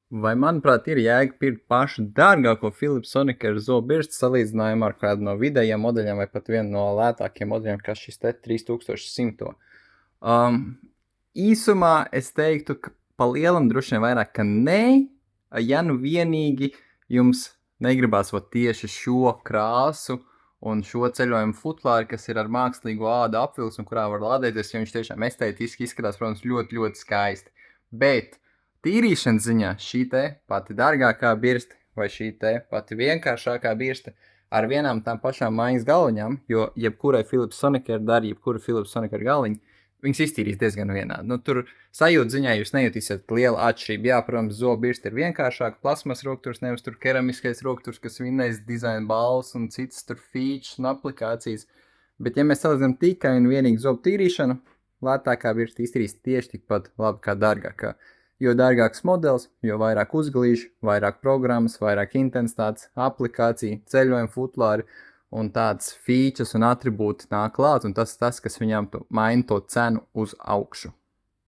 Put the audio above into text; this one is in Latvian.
Vai, manuprāt, ir jēga pirkt pašu dārgāko Philips Sonicare zobirstu salīdzinājumā ar kādu no vidējiem modeļiem vai pat vienu no lētākiem modeļiem, kas šis te 3100? Īsumā es teiktu, ka pa lielam droši vien vairāk, ka nē, ja nu vienīgi jums negribās tieši šo krāsu un šo ceļojumu futlāri, kas ir ar mākslīgo ādu apvilksni, kurā var lādēties, jo viņš tiešām estētiski izskatās, protams, ļoti, ļoti skaisti. Bet tīrīšanas ziņā šī te pati dārgākā birsta vai šī te pati vienkāršākā birsta ar vienām tām pašām mājas galviņām, jo jebkurai Philips Sonicare dara jebkura Philips Sonicare galviņa, viņas iztīrīs diezgan vienādi. Nu, tur sajūta ziņā jūs nejutīsiet lielu atšķirību. Jā, protams, zobirsta ir vienkāršāka, plasmas rokturs, nevis tur keramiskais rokturs, kas vinnēs dizaina balvas un citas tur features un aplikācijas. Bet ja mēs salīdzinām tikai un vienīgi zobu tīrīšanu, lētākā birsta iztīrīs tieši tikpat labi kā dārgākā. Jo dārgāks modelis, jo vairāk uzglīžu, vairāk programmas, vairāk intensitātes, aplikācija, ceļojuma futlāri un tāds features un atribūti nāk klāt, un tas, kas viņam maina to cenu uz augšu.